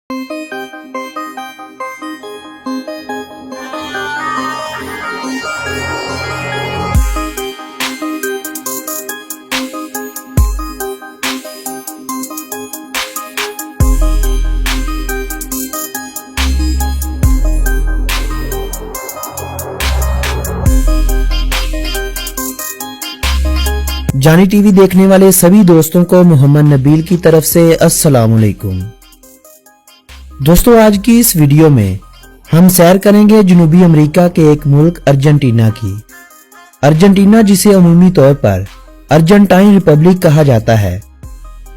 जानी टीवी देखने वाले सभी दोस्तों को मोहम्मद नबील की तरफ से अस्सलाम वालेकुम। दोस्तों, आज की इस वीडियो में हम सैर करेंगे जनूबी अमेरिका के एक मुल्क अर्जेंटीना की। अर्जेंटीना, जिसे अमूमी तौर पर अर्जेंटाइन रिपब्लिक कहा जाता है,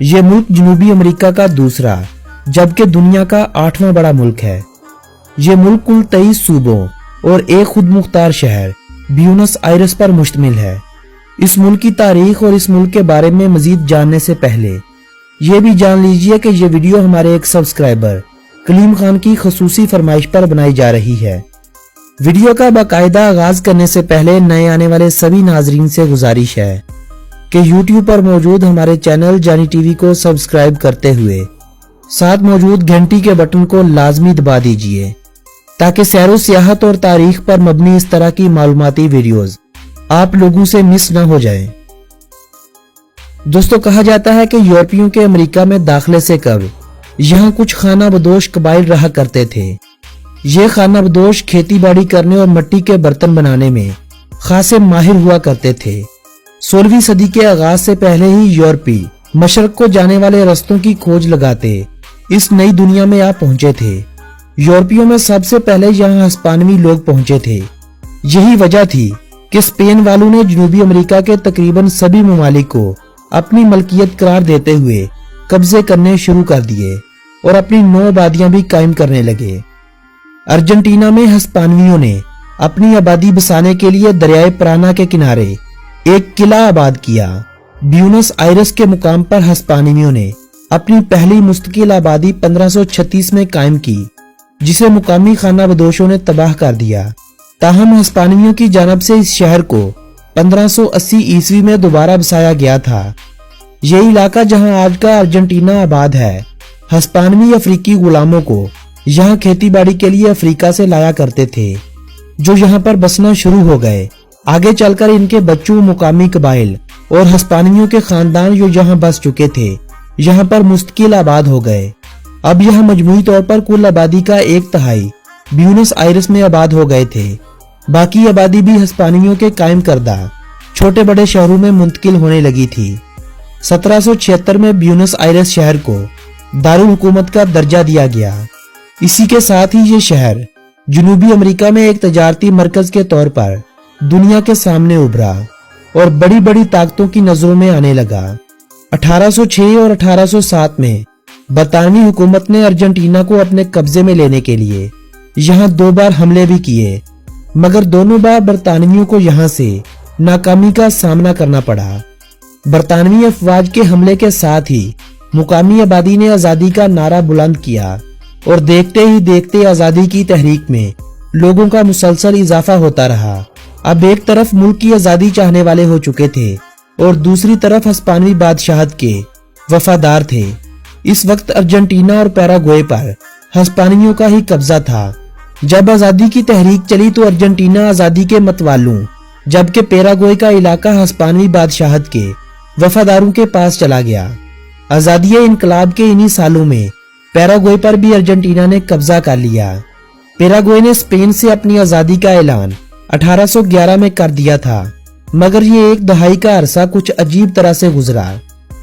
ये मुल्क जनूबी अमेरिका का दूसरा जबकि दुनिया का 8वां बड़ा मुल्क है। ये मुल्क कुल 23 सूबों और एक खुद मुख्तार शहर ब्यूनस आयर्स पर मुश्तमिल है। इस मुल्क की तारीख और इस मुल्क के बारे में मजीद जानने से पहले ये भी जान लीजिए कि ये वीडियो हमारे एक सब्सक्राइबर कलीम खान की खसूसी फरमाइश पर बनाई जा रही है। वीडियो का बाकायदा आगाज करने से पहले नए आने वाले सभी नाजरीन से गुजारिश है कि YouTube पर मौजूद हमारे चैनल जानी टीवी को सब्सक्राइब करते हुए साथ मौजूद घंटी के बटन को लाजमी दबा दीजिए ताकि सैरो सियाहत और तारीख पर मबनी इस तरह की मालूमाती वीडियोस आप लोगों से मिस ना हो जाए। दोस्तों, कहा जाता है कि यूरोपियों के अमेरिका में दाखिले से कबल यहाँ कुछ खाना बदोश कबाइल रहा करते थे। ये खाना बदोश खेती बाड़ी करने और मिट्टी के बर्तन बनाने में खासे माहिर हुआ करते थे। 16वीं सदी के आगाज से पहले ही यूरोपी मशरक को जाने वाले रास्तों की खोज लगाते इस नई दुनिया में आ पहुंचे थे। यूरोपियों में सबसे पहले यहाँ हिस्पानवी लोग पहुंचे थे। यही वजह थी कि स्पेन वालों ने जनूबी अमेरिका के तकरीबन सभी ममालिक को अपनी मलकियत करार देते हुए कब्जे करने शुरू कर दिए और अपनी 9 आबादियां भी कायम करने लगे। अर्जेंटीना में हिस्पानवियों ने अपनी आबादी बसाने के लिए दरियाए पराना के किनारे एक किला आबाद किया। ब्यूनस आयर्स के मुकाम पर हिस्पानवियों ने अपनी पहली मुस्तकिल आबादी 1536 में कायम की, जिसे मुकामी खाना बदोशों ने तबाह कर दिया। ताहम हिस्पानियों की जानब से इस शहर को 1580 ईस्वी में दोबारा बसाया गया था। यह इलाका जहां आज का अर्जेंटीना आबाद है, हिस्पानवी अफ्रीकी गुलामों को यहां खेती बाड़ी के लिए अफ्रीका से लाया करते थे, जो यहां पर बसना शुरू हो गए। आगे चलकर इनके बच्चों, मुकामी कबाइल और हिस्पानियों के खानदान जो यहां बस चुके थे, यहां पर मुस्तकिल आबाद हो गए। अब यह मजमूई तौर पर कुल आबादी का 1/3 ब्यूनस आयर्स में आबाद हो गए थे। बाकी आबादी भी हिस्पानियों के कायम करदा छोटे बड़े शहरों में मुंतकिल होने लगी थी। 1776 में ब्यूनस आयर्स शहर को दारुल हुकूमत का दर्जा दिया गया। इसी के साथ ही ये शहर जनूबी अमेरिका में एक तजारती मरकज के तौर पर दुनिया के सामने उभरा और बड़ी बड़ी ताकतों की नजरों में आने लगा। 1806 और 1807 में बरतानवी हुकूमत ने अर्जेंटीना को अपने कब्जे में लेने के लिए यहाँ 2 बार हमले भी किए, मगर दोनों बार बरतानवियों को यहाँ से नाकामी का सामना करना पड़ा। बरतानवी अफवाज के हमले के साथ ही मुकामी आबादी ने आजादी का नारा बुलंद किया और देखते ही देखते आजादी की तहरीक में लोगों का मुसलसल इजाफा होता रहा। अब एक तरफ मुल्क की आजादी चाहने वाले हो चुके थे और दूसरी तरफ हिस्पानवी बादशाहत के वफादार थे। इस वक्त अर्जेंटीना और पैराग्वे पर हिस्पानियों का ही कब्जा था। जब आजादी की तहरीक चली तो अर्जेंटीना आजादी के मतवालों, जबकि पैराग्वे का इलाका हिस्पानवी बादशाहत के वफादारों के पास चला गया। आजादी इनकलाब के इन्हीं सालों में पैराग्वे पर भी अर्जेंटीना ने कब्जा कर लिया। पैराग्वे ने स्पेन से अपनी आजादी का ऐलान 1811 में कर दिया था, मगर ये 1 दहाई का अरसा कुछ अजीब तरह से गुजरा।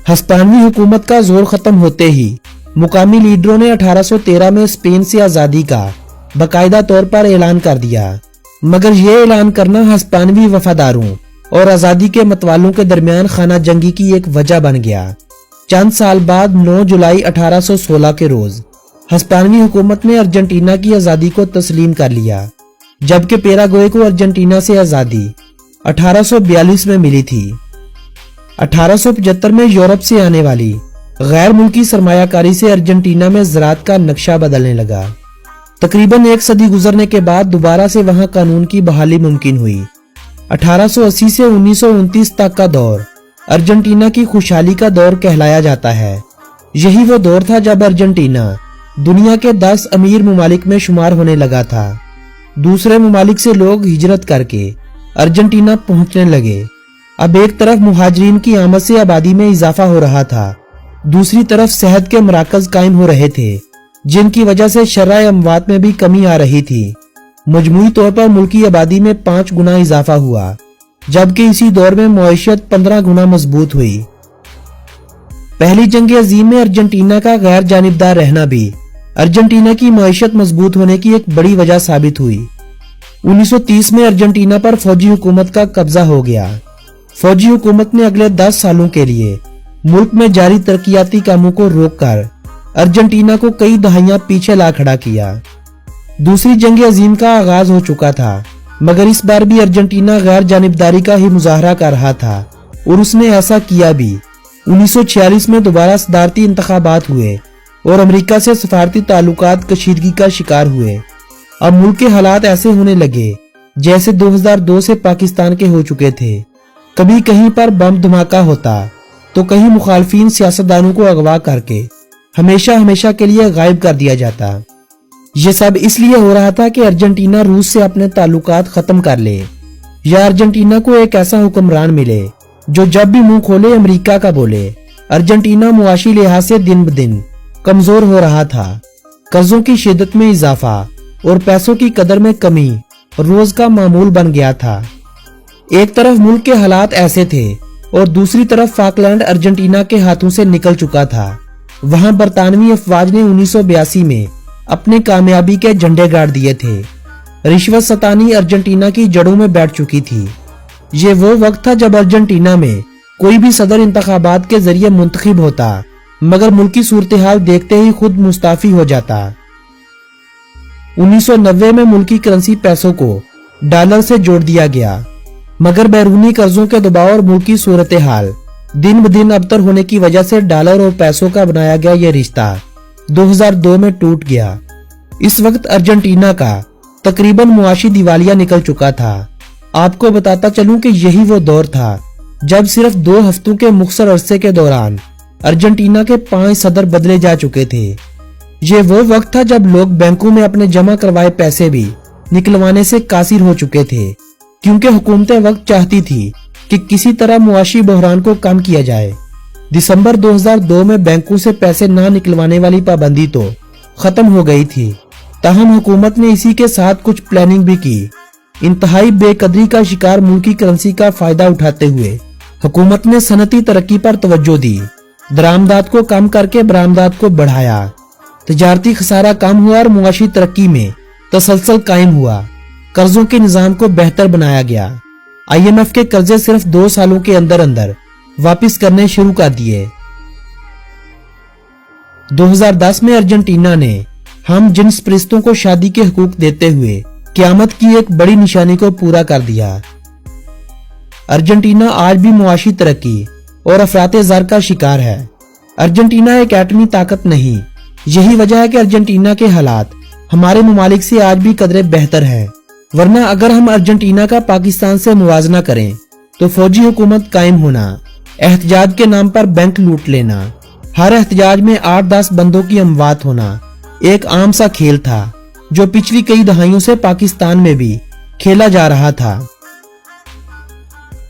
हिस्पानवी हुकूमत का जोर खत्म होते ही मुकामी लीडरों ने 1813 में स्पेन से आजादी का बाकायदा तौर पर ऐलान कर दिया, मगर यह ऐलान करना हिस्पानवी वफादारों और आजादी के मतवालों के दरमियान खाना जंगी की एक वजह बन गया। चंद साल बाद 9 जुलाई 1816 के रोज हिस्पानवी हुकूमत ने अर्जेंटीना की आजादी को तस्लीम कर लिया, जबकि पैराग्वे को अर्जेंटीना से आजादी 1842 में मिली थी। 1875 में यूरोप से आने वाली गैर मुल्की सरमायाकारी से अर्जेंटीना में ज़राअत का नक्शा बदलने लगा। तकरीबन 1 सदी गुजरने के बाद दोबारा से वहां कानून की बहाली मुमकिन हुई। 1880 से 1929 तक का दौर अर्जेंटीना की खुशहाली का दौर कहलाया जाता है। यही वो दौर था जब अर्जेंटीना दुनिया के 10 अमीर ममालिक में शुमार होने लगा था। दूसरे ममालिक से लोग हिजरत करके अर्जेंटीना पहुंचने लगे। अब एक तरफ मुहाजिरीन की आमद से आबादी में इजाफा हो रहा था, दूसरी तरफ सेहत के मराकज कायम हो रहे थे, जिनकी वजह से शरह अमवात में भी कमी आ रही थी। मजमूई तौर पर मुल्की आबादी में 5 गुना इजाफा हुआ, जबकि इसी दौर में मईशत 15 गुना मजबूत हुई। पहली जंग अजीम में अर्जेंटीना का गैर जानिबदार रहना भी अर्जेंटीना की मईशत मजबूत होने की एक बड़ी वजह साबित हुई। 1930 में अर्जेंटीना पर फौजी हुकूमत का कब्जा हो गया। फौजी हुकूमत ने अगले 10 सालों के लिए मुल्क में जारी तरक्याती कामों को रोककर अर्जेंटीना को कई दहाइयां पीछे ला खड़ा किया। दूसरी जंग अजीम का आगाज हो चुका था, मगर इस बार भी अर्जेंटीना गैर जानिबदारी का ही मुजाहरा कर रहा था और उसने ऐसा किया भी। 1946 में दोबारा सदारती इंतखाबात हुए और अमेरिका से सफारती ताल्लुकात कशीदगी का शिकार हुए। अब मुल्क के हालात ऐसे होने लगे जैसे 2002 से पाकिस्तान के हो चुके थे। कभी कहीं पर बम धमाका होता तो कहीं मुखालफिन सियासतदानों को अगवा करके हमेशा हमेशा के लिए गायब कर दिया जाता। ये सब इसलिए हो रहा था कि अर्जेंटीना रूस से अपने ताल्लुकात खत्म कर ले, या अर्जेंटीना को एक ऐसा हुक्मरान मिले जो जब भी मुंह खोले अमेरिका का बोले। अर्जेंटीना मुआशी लिहाज से दिन ब दिन कमजोर हो रहा था। कर्जों की शिद्दत में इजाफा और पैसों की कदर में कमी रोज का मामूल बन गया था। एक तरफ मुल्क के हालात ऐसे थे और दूसरी तरफ फाकलैंड अर्जेंटीना के हाथों से निकल चुका था। वहां बरतानवी अफवाज ने 1982 में अपने कामयाबी के झंडे गाड़ दिए थे। रिश्वत सतानी अर्जेंटीना की जड़ों में बैठ चुकी थी। ये वो वक्त था जब अर्जेंटीना में कोई भी सदर इंतखाबात के जरिए मुंतखब होता, मगर मुल्क की सूरत हाल देखते ही खुद मुस्ताफी हो जाता। 1990 में मुल्की करेंसी पैसों को डॉलर से जोड़ दिया गया, मगर बैरूनी कर्जों के दबाव और मुल्की सूरत हाल दिन ब दिन अबतर होने की वजह से डॉलर और पैसों का बनाया गया यह रिश्ता 2002 में टूट गया। इस वक्त अर्जेंटीना का तकरीबन मुआशी दिवालिया निकल चुका था। आपको बताता चलूं कि यही वो दौर था जब सिर्फ 2 हफ्तों के मुख्तसर अरसे के दौरान अर्जेंटीना के 5 सदर बदले जा चुके थे। ये वो वक्त था जब लोग बैंकों में अपने जमा करवाए पैसे भी निकलवाने से कासिर हो चुके थे, क्योंकि हुकूमतें वक्त चाहती थी कि किसी तरह मुआशी बहरान को कम किया जाए। दिसंबर 2002 में बैंकों से पैसे ना निकलवाने वाली पाबंदी तो खत्म हो गई थी, ताहम हुकूमत ने इसी के साथ कुछ प्लानिंग भी की। इंतहाई बेकदरी का शिकार मुल्की करेंसी का फायदा उठाते हुए हुकूमत ने सनती तरक्की पर तवज्जो दी, दरामदात को कम करके बरामदात को बढ़ाया, तजारती खसारा कम हुआ और मुआशी तरक्की में तसलसल कायम हुआ। कर्जों के निजाम को बेहतर बनाया गया। IMF के कर्जे सिर्फ 2 सालों के अंदर अंदर वापिस करने शुरू कर दिए। 2010 में अर्जेंटीना ने हम जिन्स परिस्तों को शादी के हुकूक देते हुए क़यामत की एक बड़ी निशानी को पूरा कर दिया। अर्जेंटीना आज भी मुआशी तरक्की और अफराते ज़र का शिकार है। अर्जेंटीना एक एटमी ताकत नहीं। यही वजह है कि अर्जेंटीना के हालात हमारे ममालिक से आज भी कदरे बेहतर है। वरना अगर हम अर्जेंटीना का पाकिस्तान से मुवाजना करें तो फौजी हुकूमत कायम होना, एहतजाज के नाम पर बैंक लूट लेना, हर एहतजाज में 8-10 बंदों की अमवात होना एक आम सा खेल था जो पिछली कई दहाइयों से पाकिस्तान में भी खेला जा रहा था।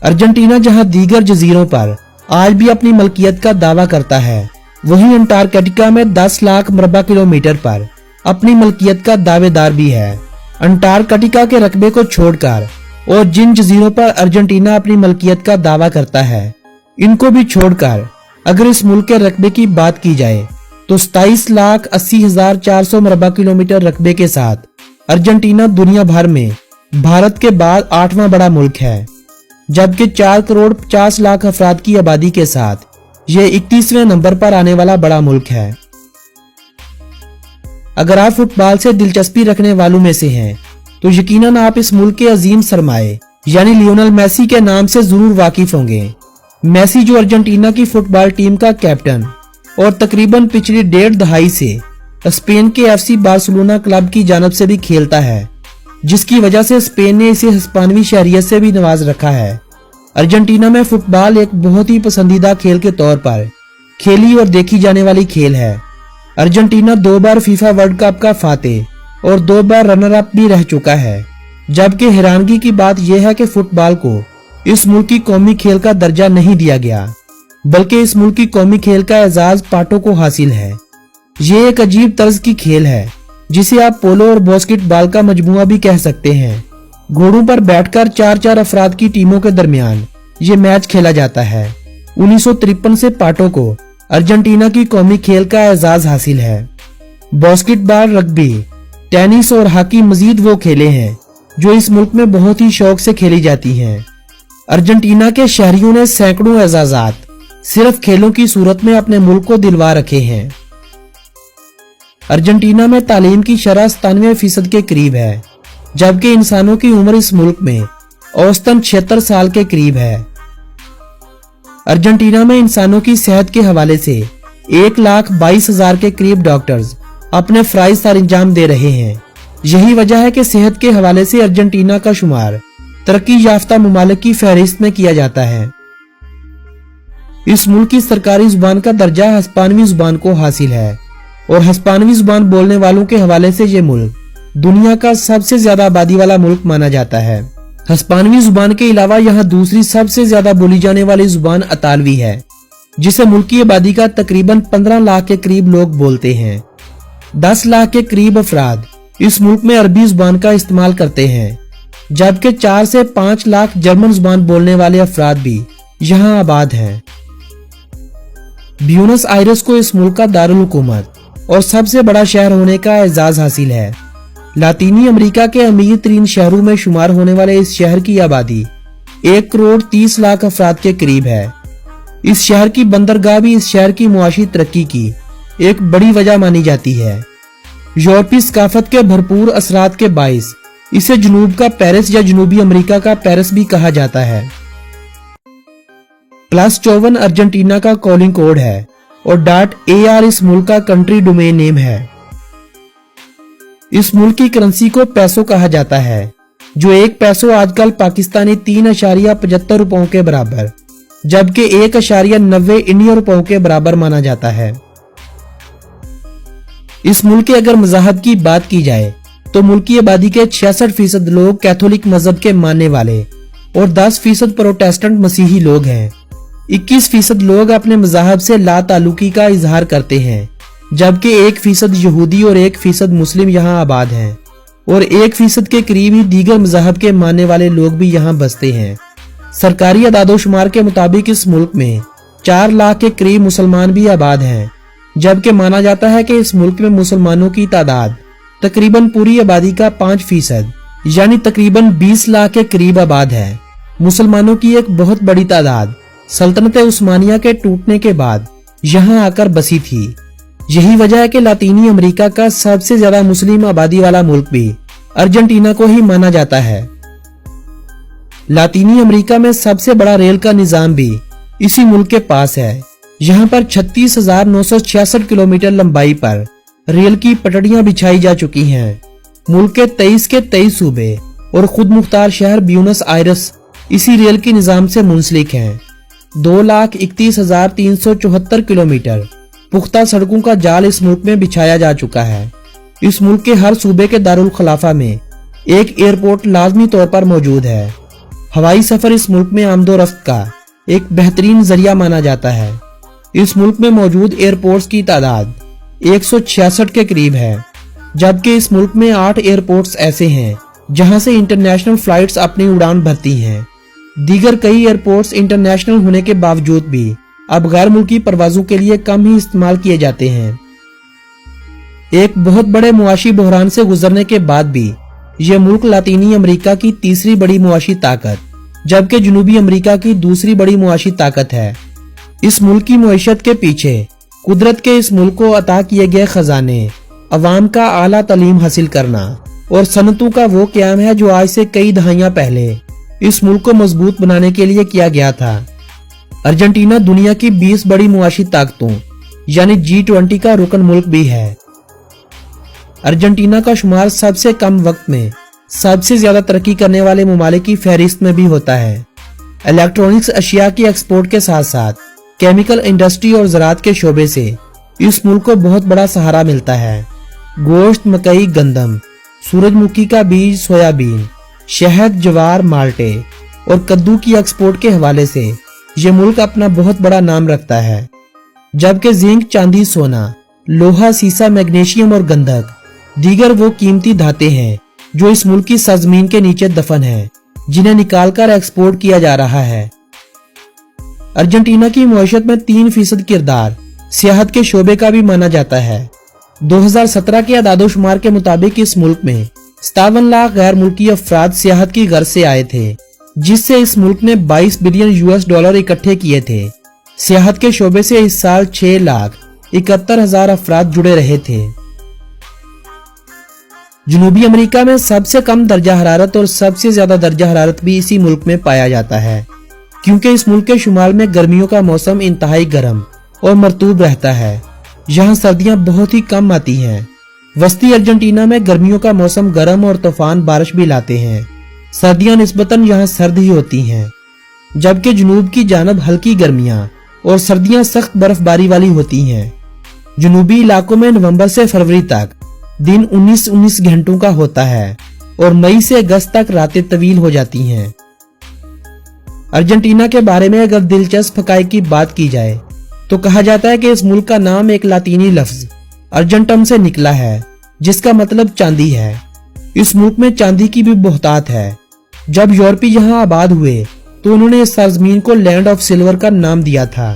अर्जेंटीना जहां दीगर जजीरों पर आज भी अपनी मलकियत का दावा करता है, वहीं अंटार्कटिका में 10 लाख मरबा किलोमीटर पर अपनी मलकियत का दावेदार भी है। अंटार्कटिका के रकबे को छोड़कर और जिन जजीरों पर अर्जेंटीना अपनी मलकियत का दावा करता है, इनको भी छोड़कर अगर इस मुल्क के रकबे की बात की जाए तो 27,80,400 मरबा किलोमीटर रकबे के साथ अर्जेंटीना दुनिया भर में भारत के बाद 8वां बड़ा मुल्क है, जबकि 4 करोड़ 50 लाख अफराद की आबादी के साथ ये 31वें नंबर पर आने वाला बड़ा मुल्क है। अगर आप फुटबॉल से दिलचस्पी रखने वालों में से हैं तो यकीनन आप इस मुल्क के अजीम सरमाए यानी लियोनेल मेसी के नाम से जरूर वाकिफ होंगे। मेसी जो अर्जेंटीना की फुटबॉल टीम का कैप्टन और तकरीबन पिछली 1.5 दहाई से स्पेन के FC बार्सिलोना क्लब की जानब से भी खेलता है, जिसकी वजह से स्पेन ने इसे हिस्पानवी शहरियत से भी नवाज रखा है। अर्जेंटीना में फुटबॉल एक बहुत ही पसंदीदा खेल के तौर पर खेली और देखी जाने वाली खेल है। अर्जेंटीना 2 बार फीफा वर्ल्ड कप का फातेह और 2 बार रनर अप भी रह चुका है। जबकि हैरानगी की बात यह है कि फुटबॉल को इस मुल्क की कौमी खेल का दर्जा नहीं दिया गया, बल्कि इस मुल्क की कौमी खेल का एजाज पाटो को हासिल है। ये एक अजीब तर्ज की खेल है जिसे आप पोलो और बास्केटबॉल का मजमुआ भी कह सकते हैं। घोड़ों पर बैठकर 4-4 अफराद की टीमों के दरमियान ये मैच खेला जाता है। 1953 से पाटो को अर्जेंटीना की कौमी खेल का एजाज हासिल है। बास्केटबॉल, रग्बी, टेनिस और हॉकी मजीद वो खेले हैं जो इस मुल्क में बहुत ही शौक से खेली जाती हैं। अर्जेंटीना के शहरियों ने सैकड़ों एजाजात सिर्फ खेलों की सूरत में अपने मुल्क को दिलवा रखे हैं। अर्जेंटीना में तालीम की शरह 97% के करीब है, जबकि इंसानों की उम्र इस मुल्क में औसतन 76 साल के करीब है। अर्जेंटीना में इंसानों की सेहत के हवाले से 1,22,000 के करीब डॉक्टर्स अपने फराइज सर अंजाम दे रहे हैं। यही वजह है कि सेहत के हवाले से अर्जेंटीना का शुमार तरक्की याफ्ता मुमालिक की फहरिस्त में किया जाता है। इस मुल्क की सरकारी जुबान का दर्जा हिस्पानवी जुबान को हासिल है और हिस्पानवी जुबान बोलने वालों के हवाले से ये मुल्क दुनिया का सबसे ज्यादा आबादी वाला मुल्क माना जाता है। हिस्पानवी जुबान के अलावा यहाँ दूसरी सबसे ज्यादा बोली जाने वाली जुबान अतालवी है, जिसे मुल्क की आबादी का तकरीबन 15 लाख के करीब लोग बोलते हैं। 10 लाख के करीब अफराद इस मुल्क में अरबी जुबान का इस्तेमाल करते हैं, जबकि 4 से 5 लाख जर्मन जुबान बोलने वाले अफराद भी यहाँ आबाद हैं। ब्यूनस आयरस को इस मुल्क का दारुल हुकूमत और सबसे बड़ा शहर होने का एजाज हासिल है। लातीनी अमेरिका के अमीर तरीन शहरों में शुमार होने वाले इस शहर की आबादी 1,30,00,000 अफराद के करीब है। इस शहर की बंदरगाह भी इस शहर की मुआशी तरक्की की एक बड़ी वजह मानी जाती है। यूरोपीय सकाफत के भरपूर असरात के बाइस इसे जनूब का पेरिस या जनूबी अमेरिका का पेरिस भी कहा जाता है। +54 अर्जेंटीना का कॉलिंग कोड है और .AR इस मुल्क का कंट्री डोमेन नेम है। इस मुल्क की करेंसी को पैसो कहा जाता है, जो एक पैसो आजकल पाकिस्तानी 3.75 रुपयों के बराबर, जबकि 1.90 इंडियन रुपयों के बराबर माना जाता है। इस मुल्क के अगर मज़हब की बात की जाए तो मुल्क की आबादी के 66% लोग कैथोलिक मजहब के मानने वाले और 10% प्रोटेस्टेंट मसीही लोग हैं। 21% लोग अपने मज़हब से ला ताल्लुकी का इजहार करते हैं, जबकि 1% यहूदी और 1% मुस्लिम यहाँ आबाद हैं और 1% के करीब ही दीगर मज़हब के मानने वाले लोग भी यहाँ बसते हैं। सरकारी अदादोशुमार के मुताबिक इस मुल्क में 4 लाख के करीब मुसलमान भी आबाद हैं, जबकि माना जाता है कि इस मुल्क में मुसलमानों की तादाद तकरीबन पूरी आबादी का 5% यानी तकरीबन 20 लाख के करीब आबाद है। मुसलमानों की एक बहुत बड़ी तादाद सल्तनत उस्मानिया के टूटने के बाद यहाँ आकर बसी थी। यही वजह है कि लातीनी अमेरिका का सबसे ज्यादा मुस्लिम आबादी वाला मुल्क भी अर्जेंटीना को ही माना जाता है। लातीनी अमेरिका में सबसे बड़ा रेल का निजाम भी इसी मुल्क के पास है। यहाँ पर 36,966 किलोमीटर लंबाई पर रेल की पटड़ियां बिछाई जा चुकी हैं। मुल्क के 23 सूबे और खुद मुख्तार शहर ब्यूनस आयरस इसी रेल के निजाम से मुंसलिक हैं। 2,31,374 किलोमीटर पुख्ता सड़कों का जाल इस मुल्क में बिछाया जा चुका है। इस मुल्क के हर सूबे के दारुल खलाफा में एक एयरपोर्ट लाजमी तौर पर मौजूद है। हवाई सफर इस मुल्क में आमदोरफ्त का एक बेहतरीन जरिया माना जाता है। इस मुल्क में मौजूद एयरपोर्ट्स की तादाद 166 के करीब है, जबकि इस मुल्क में 8 एयरपोर्ट्स ऐसे हैं जहां से इंटरनेशनल फ्लाइट्स अपनी उड़ान भरती हैं। दीगर कई एयरपोर्ट्स इंटरनेशनल होने के बावजूद भी अब गैर मुल्की परवाजों के लिए कम ही इस्तेमाल किए जाते हैं। एक बहुत बड़े मुआशी बहरान से गुजरने के बाद भी यह मुल्क लातीनी अमेरिका की तीसरी बड़ी मुआशी ताकत, जबकि जनूबी अमेरिका की दूसरी बड़ी मुआशी ताकत है। इस मुल्क की मुईशत के पीछे कुदरत के इस मुल्क को अता किए गए खजाने, अवाम का आला तालीम हासिल करना और सनतों का वो क़याम है जो आज से कई दहाइयां पहले इस मुल्क को मजबूत बनाने के लिए किया गया था। अर्जेंटीना दुनिया की 20 बड़ी मुआशी ताकतों यानी G20 का रुकन मुल्क भी है। अर्जेंटीना का शुमार सबसे कम वक्त में सबसे ज्यादा तरक्की करने वाले ममालिक की फहरिस्त में भी होता है। इलेक्ट्रॉनिक्स अशिया की एक्सपोर्ट के साथ साथ केमिकल इंडस्ट्री और ज़राअत के शोबे से इस मुल्क को बहुत बड़ा सहारा मिलता है। गोश्त, मकई, गंदम, सूरजमुखी का बीज, सोयाबीन, शहद, ज्वार, माल्टे और कद्दू की एक्सपोर्ट के हवाले से ये मुल्क अपना बहुत बड़ा नाम रखता है। जबकि जिंक, चांदी, सोना, लोहा, सीसा, मैग्नीशियम और गंधक दीगर वो कीमती धातें हैं जो इस मुल्क की सरजमीन के नीचे दफन है, जिन्हें निकालकर एक्सपोर्ट किया जा रहा है। अर्जेंटीना की मईशत में 3% किरदार सियाहत के शोबे का भी माना जाता है। 2017 के आदादोशुमार के मुताबिक इस मुल्क में 57 लाख गैर मुल्की अफराद सियाहत की गर्ज से आए थे, जिससे इस मुल्क ने $22 बिलियन इकट्ठे किए थे। सियाहत के शोबे से इस साल 6,71,000 अफराद जुड़े रहे थे। जनूबी अमेरिका में सबसे कम दर्जा हरारत और सबसे ज्यादा दर्जा हरारत भी इसी मुल्क में पाया जाता है, क्योंकि इस मुल्क के शुमाल में गर्मियों का मौसम इंतहाई गर्म और मरतूब रहता है। यहाँ सर्दियां बहुत ही कम आती हैं। वस्ती अर्जेंटीना में गर्मियों का मौसम गर्म और तूफान बारिश भी लाते हैं। सर्दियां निस्बतन यहाँ सर्द ही होती हैं, जबकि जनूब की जानब हल्की गर्मियां और सर्दियां सख्त बर्फबारी वाली होती हैं। जनूबी इलाकों में नवंबर से फरवरी तक दिन 19 घंटों का होता है और मई से अगस्त तक रातें तवील हो जाती हैं। अर्जेंटीना के बारे में अगर दिलचस्प हकाइक की बात की जाए तो कहा जाता है कि इस मुल्क का नाम एक लातीनी लफ्ज अर्जेंटम से निकला है, जिसका मतलब चांदी है। इस मुल्क में चांदी की भी बहुतात है। जब यूरोपी यहाँ आबाद हुए तो उन्होंने इस सरजमीन को लैंड ऑफ सिल्वर का नाम दिया था।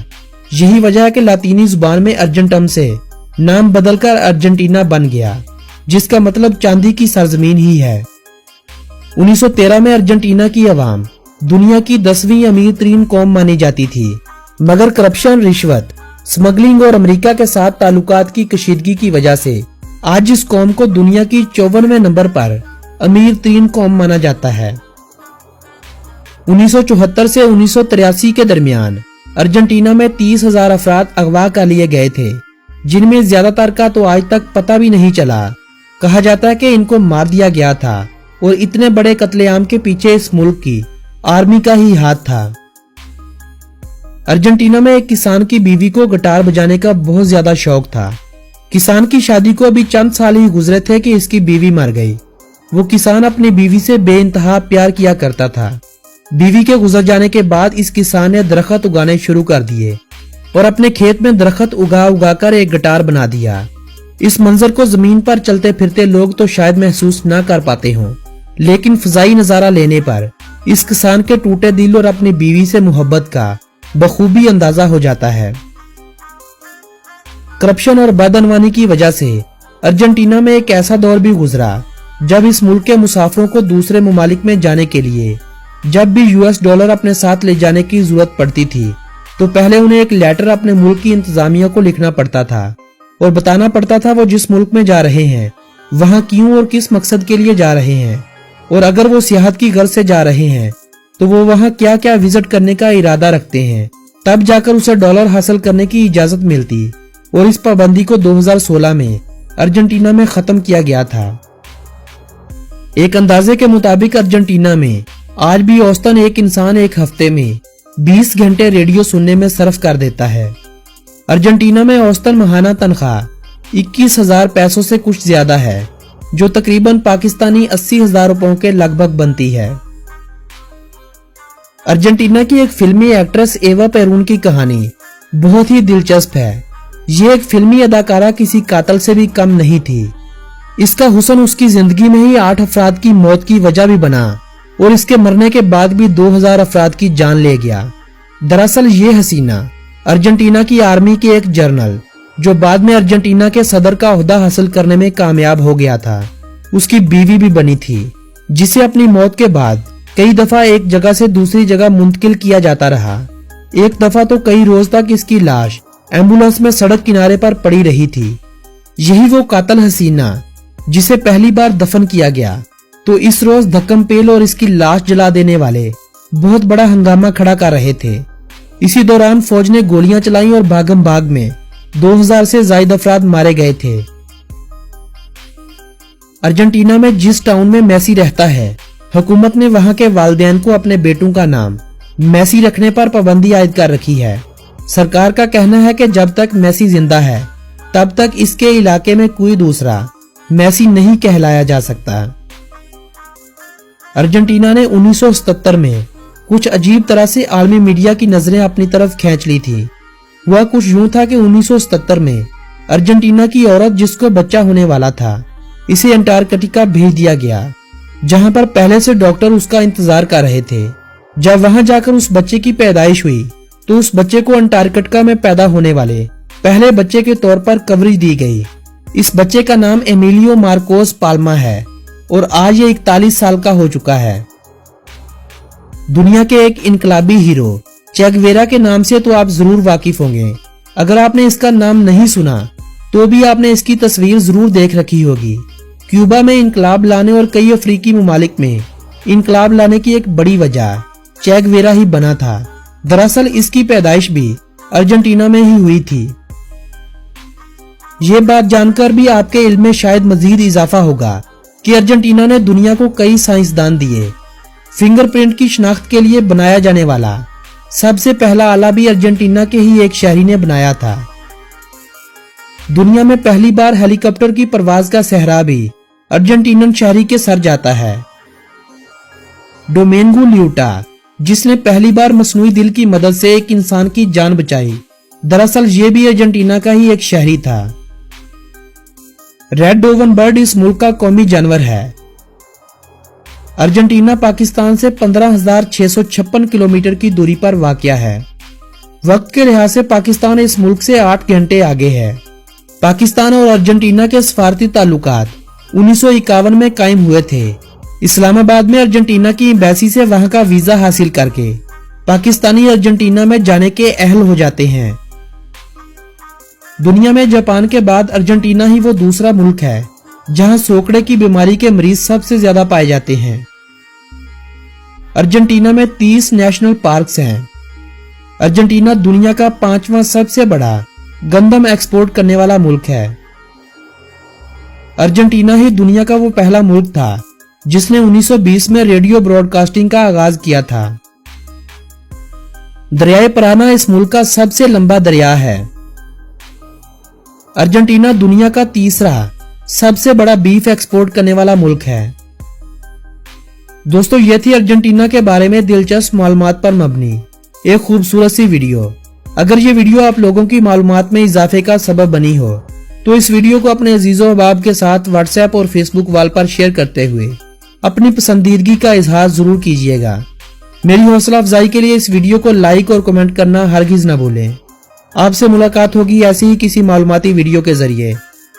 यही वजह है कि लातीनी जुबान में अर्जेंटम से नाम बदलकर अर्जेंटीना बन गया, जिसका मतलब चांदी की सरजमीन ही है। 1913 में अर्जेंटीना की अवाम दुनिया की 10वीं अमीर तरीन कौम मानी जाती थी, मगर करप्शन, रिश्वत, स्मगलिंग और अमेरिका के साथ ताल्लुकात की कशीदगी की वजह से आज इस कौम को दुनिया की 54वें नंबर पर अमीर तरीन कौम माना जाता है। 1974 से 1983 के दरमियान अर्जेंटीना में 30,000 अफराद अगवा कर लिए गए थे, जिनमें ज्यादातर का तो आज तक पता भी नहीं चला। कहा जाता है कि इनको मार दिया गया था और इतने बड़े कत्लेआम के पीछे इस मुल्क की आर्मी का ही हाथ था। अर्जेंटीना में एक किसान की बीवी को गिटार बजाने का बहुत ज्यादा शौक था। किसान की शादी को अभी चंद साल ही गुजरे थे कि इसकी बीवी मर गई। वो किसान अपनी बीवी से बेइंतहा प्यार किया करता था। बीवी के गुजर जाने के बाद इस किसान ने दरख्त उगाने शुरू कर दिए और अपने खेत में दरख्त उगा कर एक गिटार बना दिया। इस मंजर को जमीन पर चलते फिरते लोग तो शायद महसूस ना कर पाते हों, लेकिन फजाई नजारा लेने पर इस किसान के टूटे दिल और अपनी बीवी से मोहब्बत का बखूबी अंदाजा हो जाता है। करप्शन और बदअनवानी की वजह से अर्जेंटीना में एक ऐसा दौर भी गुजरा जब इस मुल्क के मुसाफिरों को दूसरे मुमालिक में जाने के लिए जब भी $US अपने साथ ले जाने की जरूरत पड़ती थी तो पहले उन्हें एक लेटर अपने मुल्क की इंतजामिया को लिखना पड़ता था और बताना पड़ता था वो जिस मुल्क में जा रहे हैं वहां क्यों और किस मकसद के लिए जा रहे हैं, और अगर वो सियाहत की गर्ज से जा रहे हैं तो वो वहां क्या क्या विजिट करने का इरादा रखते हैं। तब जाकर उसे डॉलर हासिल करने की इजाजत मिलती और इस पाबंदी को 2016 में अर्जेंटीना में खत्म किया गया था। एक अंदाजे के मुताबिक अर्जेंटीना में आज भी औसतन एक इंसान एक हफ्ते में 20 घंटे रेडियो सुनने में सर्फ कर देता है। अर्जेंटीना में औसतन माहाना तनख्वाह 21,000 पैसों से कुछ ज्यादा है, जो तकरीबन पाकिस्तानी 80,000 रुपयों के लगभग बनती है। अर्जेंटीना की एक फिल्मी एक्ट्रेस एवा पेरून की कहानी बहुत ही दिलचस्प है। ये एक फिल्मी अदाकारा किसी कातल से भी कम नहीं थी। इसका हुस्न उसकी जिंदगी में ही 8 अफराद की मौत की वजह भी बना और इसके मरने के बाद भी 2000 अफराद की जान ले गया। दरअसल ये हसीना अर्जेंटीना की आर्मी के एक जनरल जो बाद में अर्जेंटीना के सदर का ओहदा हासिल करने में कामयाब हो गया था, उसकी बीवी भी बनी थी, जिसे अपनी मौत के बाद कई दफा एक जगह से दूसरी जगह मुंतकिल किया जाता रहा। एक दफा तो कई रोज तक इसकी लाश एम्बुलेंस में सड़क किनारे पर पड़ी रही थी। यही वो कातल हसीना जिसे पहली बार दफन किया गया तो इस रोज धक्कम पेल और इसकी लाश जला देने वाले बहुत बड़ा हंगामा खड़ा कर रहे थे। इसी दौरान फौज ने गोलियां चलाई और भागम भाग में 2000 से ज्यादा अफराद मारे गए थे। अर्जेंटीना में जिस टाउन में मेसी रहता है, हुकूमत ने वहां के वालिदैन को अपने बेटों का नाम मेसी रखने पर पाबंदी आयद कर रखी है। सरकार का कहना है कि जब तक मेसी जिंदा है तब तक इसके इलाके में कोई दूसरा मेसी नहीं कहलाया जा सकता। अर्जेंटीना ने 1977 में कुछ अजीब तरह से आलमी मीडिया की नजरें अपनी तरफ खींच ली थी। वह कुछ यूं था कि 1977 में अर्जेंटीना की औरत जिसको बच्चा होने वाला था, इसे अंटार्कटिका भेज दिया गया, जहां पर पहले से डॉक्टर उसका इंतजार कर रहे थे। जब वहां जाकर उस बच्चे की पैदाइश हुई तो उस बच्चे को अंटार्कटिका में पैदा होने वाले पहले बच्चे के तौर पर कवरेज दी गई। इस बच्चे का नाम एमिलियो मार्कोस पाल्मा है और आज ये 41 साल का हो चुका है। दुनिया के एक इनकलाबी हीरो चे गुवेरा के नाम से तो आप जरूर वाकिफ होंगे। अगर आपने इसका नाम नहीं सुना तो भी आपने इसकी तस्वीर जरूर देख रखी होगी। क्यूबा में इनकलाब लाने और कई अफ्रीकी ममालिक में इनकलाब लाने की एक बड़ी वजह चे गुवेरा ही बना था। दरअसल इसकी पैदाइश भी अर्जेंटीना में ही हुई थी। ये बात जानकर भी आपके इल्म में शायद मजीद इजाफा होगा कि अर्जेंटीना ने दुनिया को कई साइंसदान दिए। फिंगरप्रिंट की शिनाख्त के लिए बनाया जाने वाला सबसे पहला आला भी अर्जेंटीना के ही एक शहरी ने बनाया था। दुनिया में पहली बार हेलीकॉप्टर की परवाज का सहरा भी अर्जेंटीनन शहरी के सर जाता है। डोमिंगो ल्यूटा, जिसने पहली बार मसनूई दिल की मदद से एक इंसान की जान बचाई, दरअसल ये भी अर्जेंटीना का ही एक शहरी था। रेड ओवन बर्ड इस मुल्क का कौमी जानवर है। अर्जेंटीना पाकिस्तान से 15,656 किलोमीटर की दूरी पर वाक़या है। वक्त के लिहाज से पाकिस्तान इस मुल्क से 8 घंटे आगे है। पाकिस्तान और अर्जेंटीना के सफारती ताल्लुकात 1951 में कायम हुए थे। इस्लामाबाद में अर्जेंटीना की एम्बेसी से वहां का वीजा हासिल करके पाकिस्तानी अर्जेंटीना में जाने के अहल हो जाते हैं। दुनिया में जापान के बाद अर्जेंटीना ही वो दूसरा मुल्क है जहां सोकड़े की बीमारी के मरीज सबसे ज्यादा पाए जाते हैं। अर्जेंटीना में 30 नेशनल पार्क्स हैं। अर्जेंटीना दुनिया का 5वां सबसे बड़ा गंदम एक्सपोर्ट करने वाला मुल्क है। अर्जेंटीना ही दुनिया का वो पहला मुल्क था जिसने 1920 में रेडियो ब्रॉडकास्टिंग का आगाज किया था। दरियाए पराना इस मुल्क का सबसे लंबा दरिया है। अर्जेंटीना दुनिया का तीसरा सबसे बड़ा बीफ एक्सपोर्ट करने वाला मुल्क है। दोस्तों, ये थी अर्जेंटीना के बारे में दिलचस्प मालूमात पर मबनी एक खूबसूरत सी वीडियो। अगर ये वीडियो आप लोगों की मालूमात में इजाफे का सबब बनी हो तो इस वीडियो को अपने अजीजों अहबाब के साथ व्हाट्सएप और फेसबुक वाल पर शेयर करते हुए अपनी पसंदीदगी का इजहार जरूर कीजिएगा। मेरी हौसला अफजाई के लिए इस वीडियो को लाइक और कमेंट करना हरगिज न भूलें। आपसे मुलाकात होगी ऐसी ही किसी मालूमाती वीडियो के जरिए।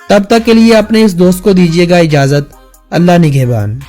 तब तक के लिए अपने इस दोस्त को दीजिएगा इजाजत। अल्लाह निगहबान।